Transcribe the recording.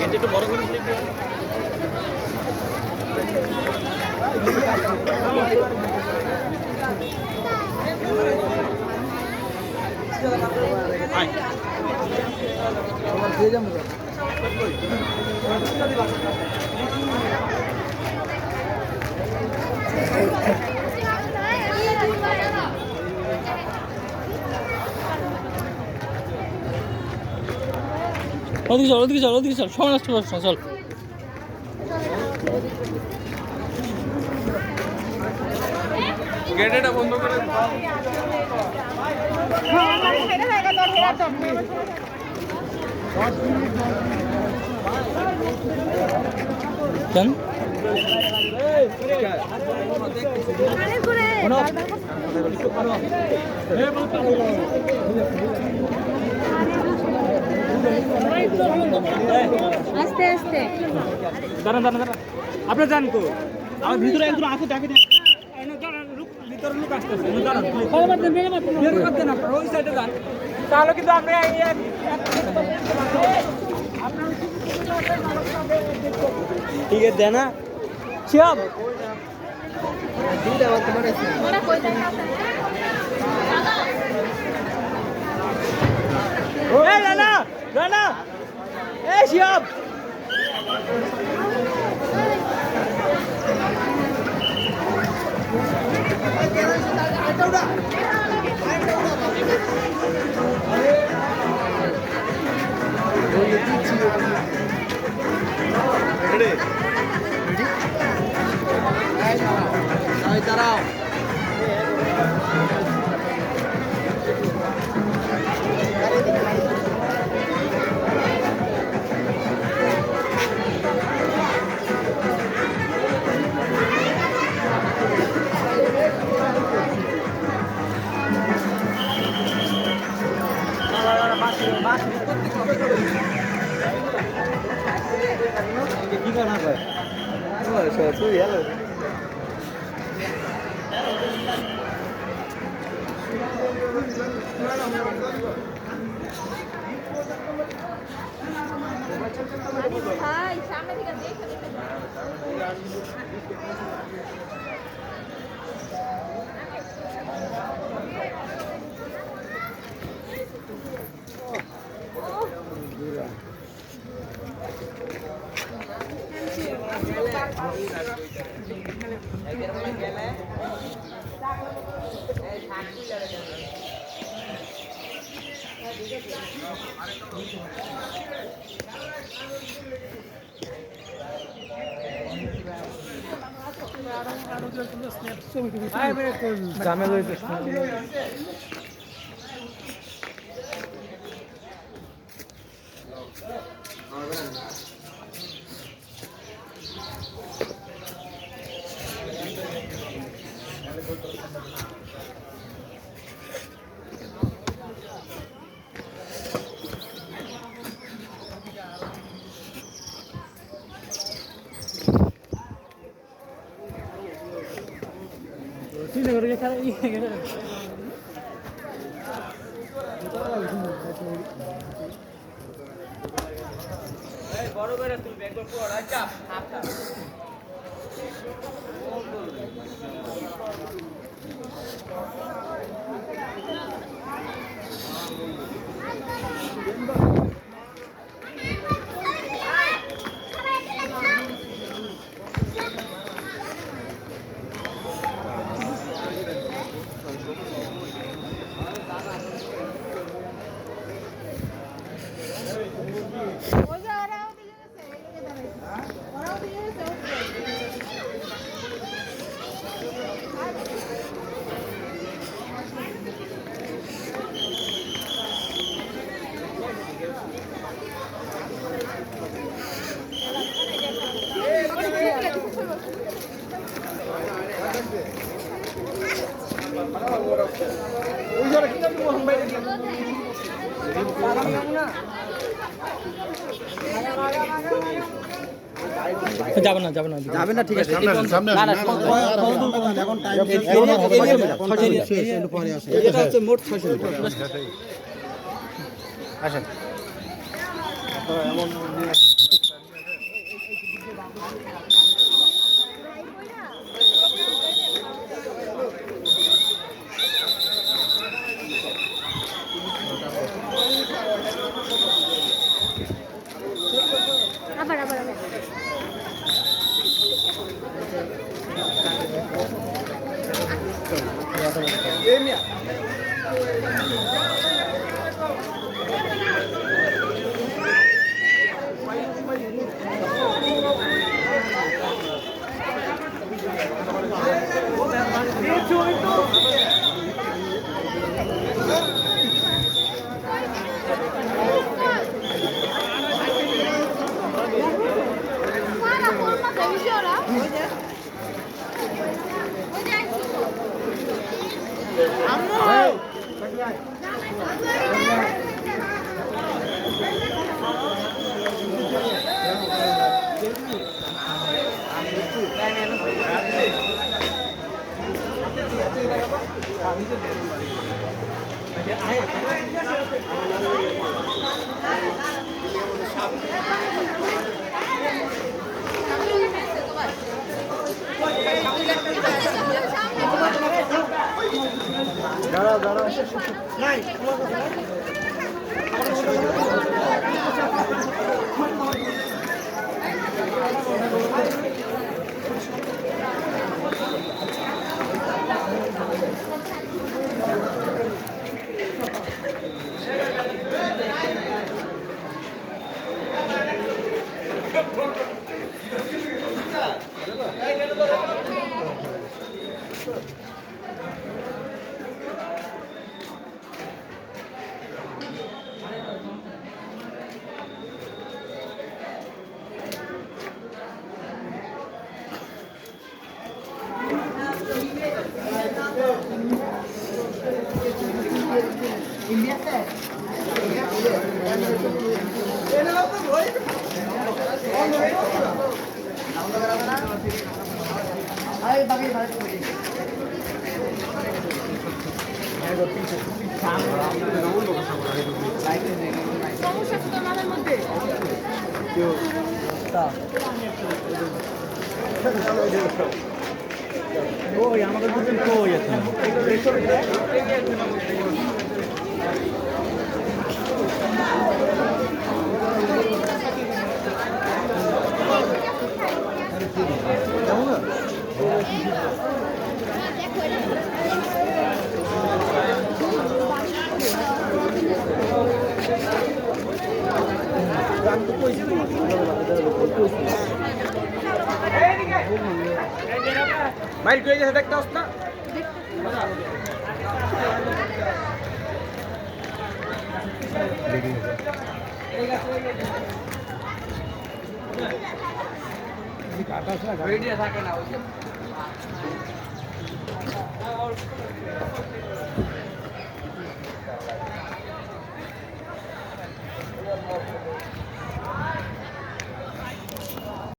একটু বড় করে দিয়ে যাবো ওদিকে চল সময় নষ্ট করছ না, চল। গেটটা বন্ধ করে কেন আস্তে আস্তে দাঁড়ান আপনি জান তো আমার ভিতরে একজন আছে দেখে ভিতরে লোক আসতেছে ওই সাইডে যান, তাহলে কিন্তু আপনি ঠিক আছে দেনা সব রানা এই শিয়াব দাঁড়াও কি করা হয় তুই হ্যালো ভাই সামনে থেকে দেখে ঝামেলা হয়েছে বড় করে তুলবে একবার পড় আচ্ছা ওরাও দিয়ে গেছে ওরাও দিয়ে গেছে যাবে না যাবে না ঠিক আছে এটা হচ্ছে মোট 600 মিটার। আসেন আবার আবার আবার সমস্যা আছে তো নামের মধ্যে ওই আমাদের দুজন কই আছে মাইল কই গেছে দেখতে আসছ না কাটা থাকে না